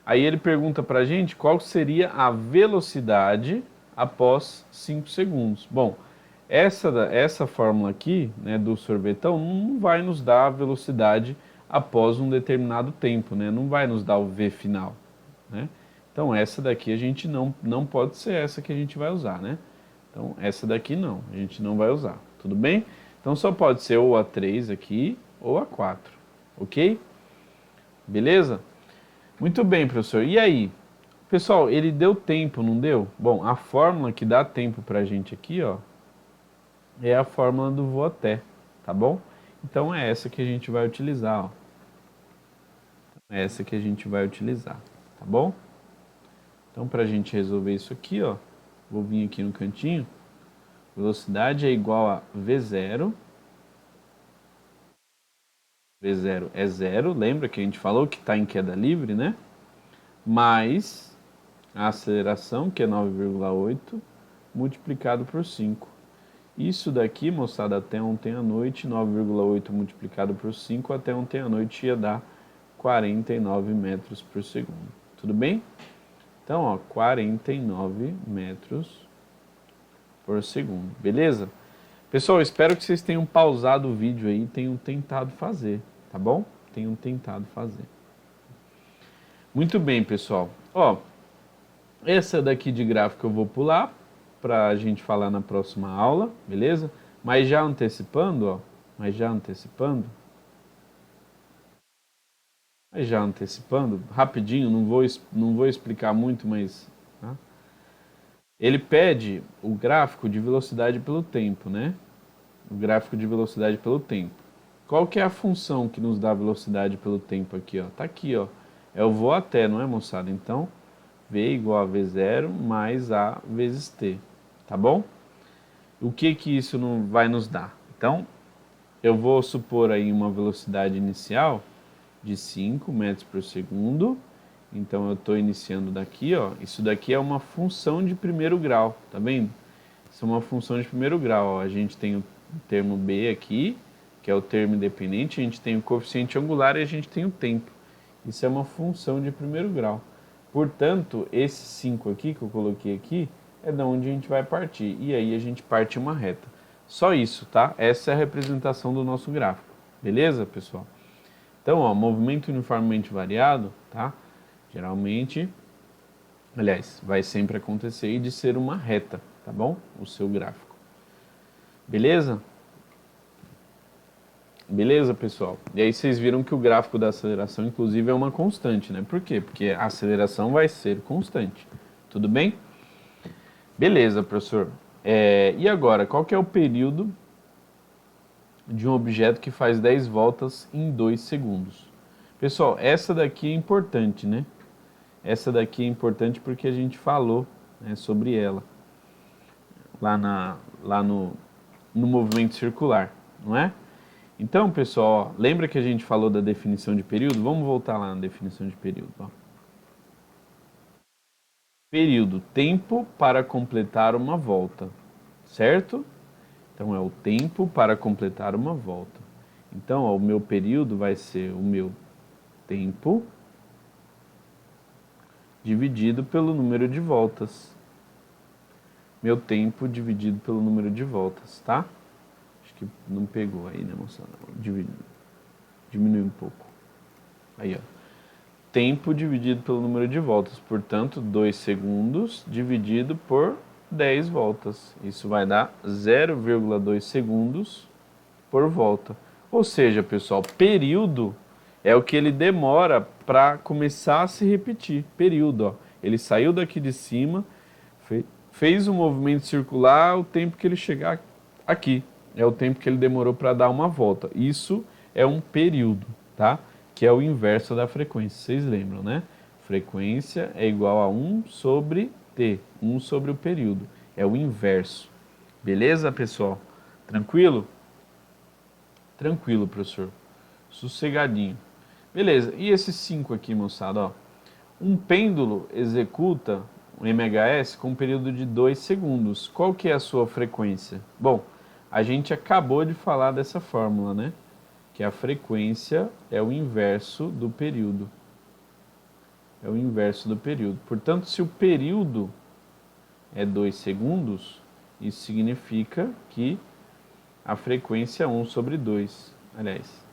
Aí ele pergunta pra gente qual seria a velocidade após 5 segundos. Bom, essa fórmula aqui, né, do sorvetão, não vai nos dar a velocidade após um determinado tempo, né? Não vai nos dar o V final, né? Então essa daqui a gente não pode ser essa que a gente vai usar, né? Então essa daqui não, a gente não vai usar, tudo bem? Então só pode ser ou a 3 aqui ou a 4, ok? Beleza? Muito bem, professor. E aí? Pessoal, ele deu tempo, não deu? Bom, a fórmula que dá tempo pra gente aqui, ó, é a fórmula do vou até, tá bom? Então é essa que a gente vai utilizar, ó. É essa que a gente vai utilizar, tá bom? Então, para a gente resolver isso aqui, ó, vou vir aqui no cantinho. Velocidade é igual a V0. V0 é 0, lembra que a gente falou que está em queda livre, né? Mais a aceleração, que é 9,8, multiplicado por 5. Isso daqui, moçada, até ontem à noite, 9,8 multiplicado por 5, até ontem à noite ia dar 49 metros por segundo. Tudo bem? Então, ó, 49 metros por segundo, beleza? Pessoal, espero que vocês tenham pausado o vídeo aí e tenham tentado fazer, tá bom? Tenham tentado fazer. Muito bem, pessoal. Ó, essa daqui de gráfico eu vou pular para a gente falar na próxima aula, beleza? Mas já antecipando, ó, rapidinho, não vou explicar muito, mas tá? Ele pede o gráfico de velocidade pelo tempo, né? O gráfico de velocidade pelo tempo. Qual que é a função que nos dá velocidade pelo tempo aqui, ó? Tá aqui, ó. É o vou até, não é, moçada? Então, V igual a V0 mais A vezes T, tá bom? O que que isso não vai nos dar? Então, eu vou supor aí uma velocidade inicial de 5 metros por segundo. Então eu estou iniciando daqui, ó. Isso daqui é uma função de primeiro grau, tá vendo? Isso é uma função de primeiro grau, ó. A gente tem o termo B aqui, que é o termo independente, a gente tem o coeficiente angular e a gente tem o tempo. Isso é uma função de primeiro grau. Portanto, esse 5 aqui que eu coloquei aqui é da onde a gente vai partir. E aí a gente parte uma reta. Só isso, tá? Essa é a representação do nosso gráfico. Beleza, pessoal? Então, ó, movimento uniformemente variado, tá? Geralmente, aliás, vai sempre acontecer e de ser uma reta, tá bom? O seu gráfico. Beleza? Beleza, pessoal? E aí vocês viram que o gráfico da aceleração, inclusive, é uma constante, né? Por quê? Porque a aceleração vai ser constante. Tudo bem? Beleza, professor. E agora, qual que é o período de um objeto que faz 10 voltas em 2 segundos? Pessoal, essa daqui é importante, né? Essa daqui é importante porque a gente falou, né, sobre ela lá no movimento circular, não é? Então, pessoal, ó, lembra que a gente falou da definição de período? Vamos voltar lá na definição de período. Ó. Período, tempo para completar uma volta, certo? Então, é o tempo para completar uma volta. Então, ó, o meu período vai ser o meu tempo dividido pelo número de voltas. Meu tempo dividido pelo número de voltas, tá? Acho que não pegou aí, né, moçada? Diminui um pouco. Aí, ó. Tempo dividido pelo número de voltas. Portanto, 2 segundos dividido por 10 voltas. Isso vai dar 0,2 segundos por volta. Ou seja, pessoal, período é o que ele demora para começar a se repetir. Período, ó. Ele saiu daqui de cima, fez um movimento circular, o tempo que ele chegar aqui. É o tempo que ele demorou para dar uma volta. Isso é um período, tá? Que é o inverso da frequência. Vocês lembram, né? Frequência é igual a 1 sobre t, 1 sobre o período. É o inverso. Beleza, pessoal? Tranquilo? Tranquilo, professor. Sossegadinho. Beleza, e esses 5 aqui, moçada, ó. Um pêndulo executa um MHS com um período de 2 segundos. Qual que é a sua frequência? Bom, a gente acabou de falar dessa fórmula, né? Que a frequência é o inverso do período. É o inverso do período. Portanto, se o período é 2 segundos, isso significa que a frequência é 1 sobre 2. Aliás,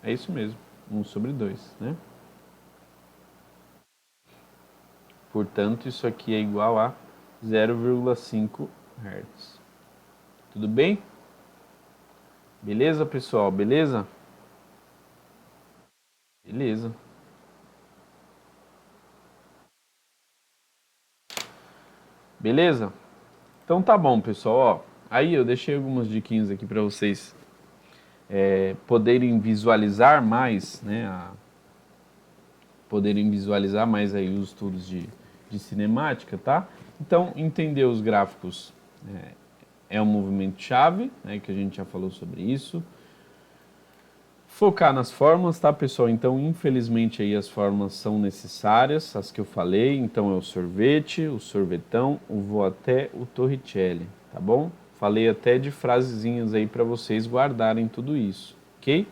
é isso mesmo, 1 sobre 2, né? Portanto, isso aqui é igual a 0,5 Hz. Tudo bem? Beleza, pessoal? Beleza? Beleza. Beleza? Então tá bom, pessoal. Ó, aí eu deixei algumas diquinhas aqui para vocês poderem visualizar mais, né? Poderem visualizar mais aí os estudos de cinemática, tá? Então, entender os gráficos é um movimento-chave, né? Que a gente já falou sobre isso. Focar nas fórmulas, tá, pessoal? Então, infelizmente, aí as fórmulas são necessárias, as que eu falei. Então, é o sorvete, o sorvetão, o vou até, o Torricelli, tá bom? Falei até de frasezinhas aí para vocês guardarem tudo isso, ok?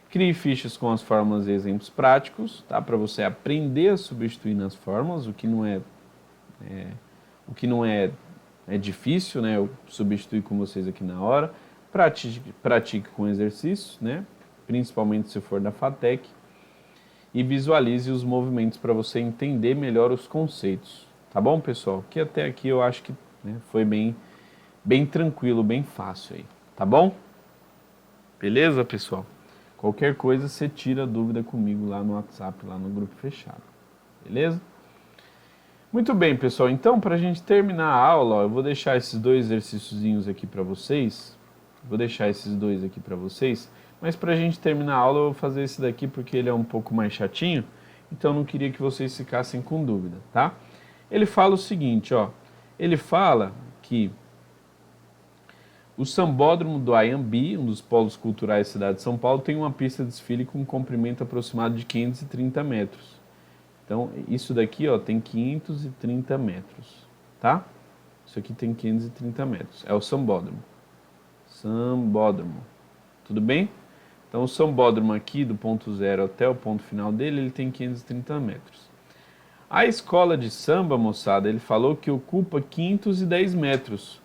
Crie fichas com as fórmulas e exemplos práticos, tá? Para você aprender a substituir nas fórmulas, o que não é difícil, né? Eu substituir com vocês aqui na hora. Pratique com exercícios, né? Principalmente se for da FATEC, e visualize os movimentos para você entender melhor os conceitos. Tá bom, pessoal? Que até aqui eu acho que, né, foi bem tranquilo, bem fácil aí. Tá bom? Beleza, pessoal? Qualquer coisa você tira dúvida comigo lá no WhatsApp, lá no grupo fechado. Beleza? Muito bem, pessoal. Então, para a gente terminar a aula, ó, eu vou deixar esses 2 exercíciozinhos aqui para vocês. Vou deixar esses 2 aqui para vocês. Mas para a gente terminar a aula, eu vou fazer esse daqui porque ele é um pouco mais chatinho. Então, eu não queria que vocês ficassem com dúvida, tá? Ele fala o seguinte, ó. Ele fala que o Sambódromo do Anhembi, um dos polos culturais da cidade de São Paulo, tem uma pista de desfile com um comprimento aproximado de 530 metros. Então, isso daqui, ó, tem 530 metros, tá? Isso aqui tem 530 metros. É o Sambódromo. Sambódromo. Tudo bem? Então, o sambódromo aqui, do ponto zero até o ponto final dele, ele tem 530 metros. A escola de samba, moçada, ele falou que ocupa 510 metros.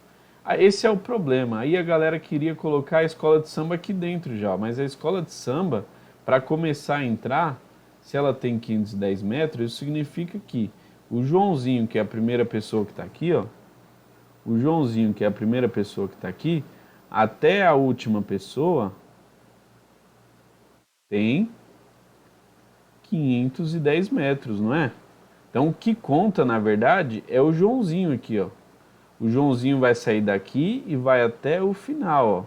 Esse é o problema. Aí a galera queria colocar a escola de samba aqui dentro já, mas a escola de samba, para começar a entrar, se ela tem 510 metros, isso significa que o Joãozinho, que é a primeira pessoa que está aqui, ó, o Joãozinho, que é a primeira pessoa que está aqui, até a última pessoa tem 510 metros, não é? Então, o que conta, na verdade, é o Joãozinho aqui, ó. O Joãozinho vai sair daqui e vai até o final, ó.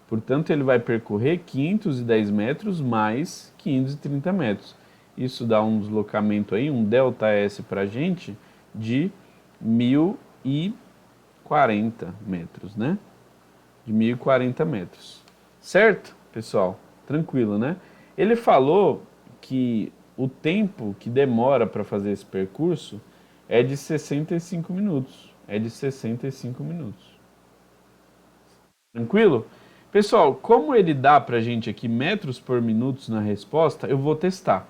Portanto, ele vai percorrer 510 metros mais 530 metros. Isso dá um deslocamento aí, um ΔS para a gente, de 1.040 metros, né? De 1.040 metros. Certo, pessoal? Tranquilo, né? Ele falou que o tempo que demora para fazer esse percurso é de 65 minutos. É de 65 minutos. Tranquilo? Pessoal, como ele dá para a gente aqui metros por minuto na resposta, eu vou testar.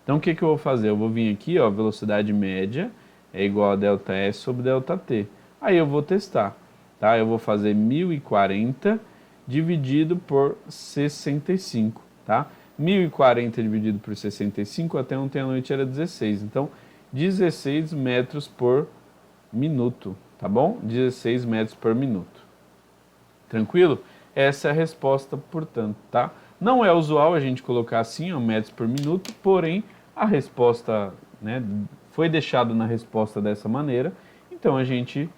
Então, o que eu vou fazer? Eu vou vir aqui, ó, velocidade média é igual a ΔS sobre ΔT. Aí eu vou testar, tá? Eu vou fazer 1.040 dividido por 65, tá? 1.040 dividido por 65, até ontem à noite era 16. Então, 16 metros por minuto, tá bom? 16 metros por minuto. Tranquilo? Essa é a resposta, portanto, tá? Não é usual a gente colocar assim, ó, metros por minuto, porém a resposta, né, foi deixado na resposta dessa maneira, então a gente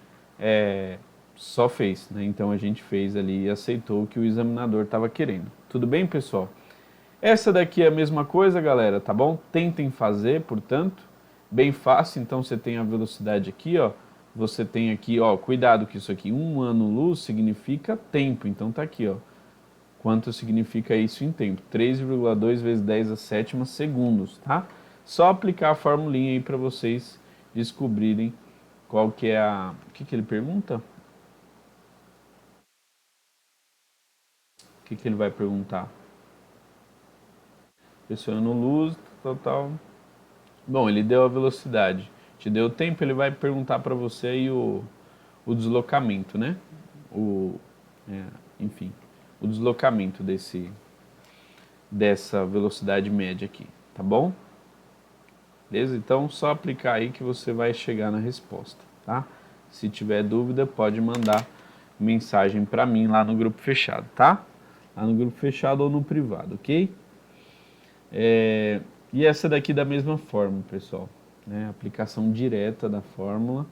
só fez, né? Então a gente fez ali e aceitou o que o examinador estava querendo. Tudo bem, pessoal? Essa daqui é a mesma coisa, galera, tá bom? Tentem fazer, portanto, bem fácil. Então você tem a velocidade aqui, ó. Você tem aqui, ó, cuidado que isso aqui, 1 ano-luz significa tempo. Então tá aqui, ó. Quanto significa isso em tempo? 3,2 vezes 10 a sétima segundos, tá? Só aplicar a formulinha aí para vocês descobrirem qual que é a... O que ele pergunta? O que ele vai perguntar? Pessoa ano-luz, tal. Bom, ele deu a velocidade, te deu o tempo, ele vai perguntar para você aí o deslocamento, né? Enfim, o deslocamento dessa velocidade média aqui, tá bom? Beleza? Então, só aplicar aí que você vai chegar na resposta, tá? Se tiver dúvida, pode mandar mensagem para mim lá no grupo fechado, tá? Lá no grupo fechado ou no privado, ok? E essa daqui da mesma forma, pessoal, né? Aplicação direta da fórmula.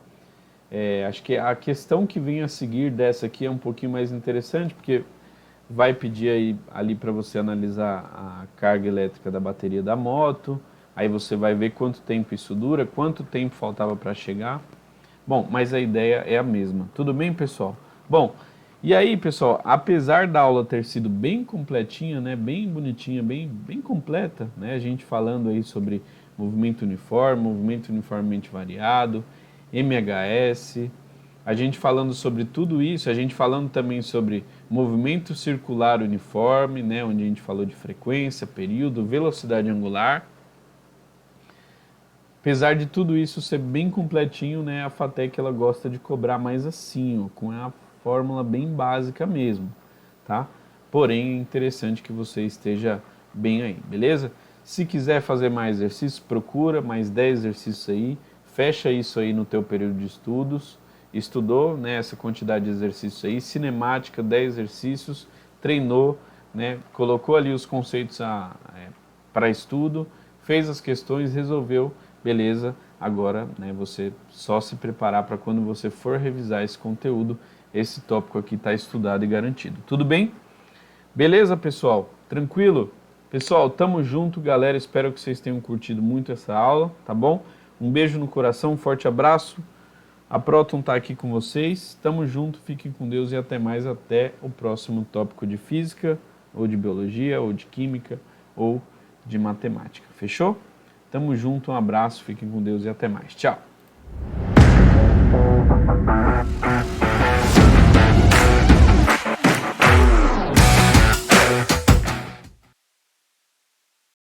Acho que a questão que vem a seguir dessa aqui é um pouquinho mais interessante, porque vai pedir aí, ali para você analisar a carga elétrica da bateria da moto, aí você vai ver quanto tempo isso dura, quanto tempo faltava para chegar. Bom, mas a ideia é a mesma. Tudo bem, pessoal? Bom, e aí, pessoal, apesar da aula ter sido bem completinha, né, bem bonitinha, bem completa, né, a gente falando aí sobre movimento uniformemente variado, MHS, a gente falando sobre tudo isso, a gente falando também sobre movimento circular uniforme, né, onde a gente falou de frequência, período, velocidade angular. Apesar de tudo isso ser bem completinho, né, a FATEC ela gosta de cobrar mais assim, ó, com a fórmula bem básica mesmo, tá? Porém, é interessante que você esteja bem aí, beleza? Se quiser fazer mais exercícios, procura mais 10 exercícios aí, fecha isso aí no teu período de estudos, estudou, né, essa quantidade de exercícios aí, cinemática, 10 exercícios, treinou, né, colocou ali os conceitos para estudo, fez as questões, resolveu, beleza, agora, né, você só se preparar para quando você for revisar esse conteúdo, esse tópico aqui está estudado e garantido. Tudo bem? Beleza, pessoal? Tranquilo? Pessoal, tamo junto, galera. Espero que vocês tenham curtido muito essa aula, tá bom? Um beijo no coração, um forte abraço. A Proton tá aqui com vocês. Tamo junto, fiquem com Deus e até mais. Até o próximo tópico de física, ou de biologia, ou de química, ou de matemática. Fechou? Tamo junto, um abraço, fiquem com Deus e até mais. Tchau!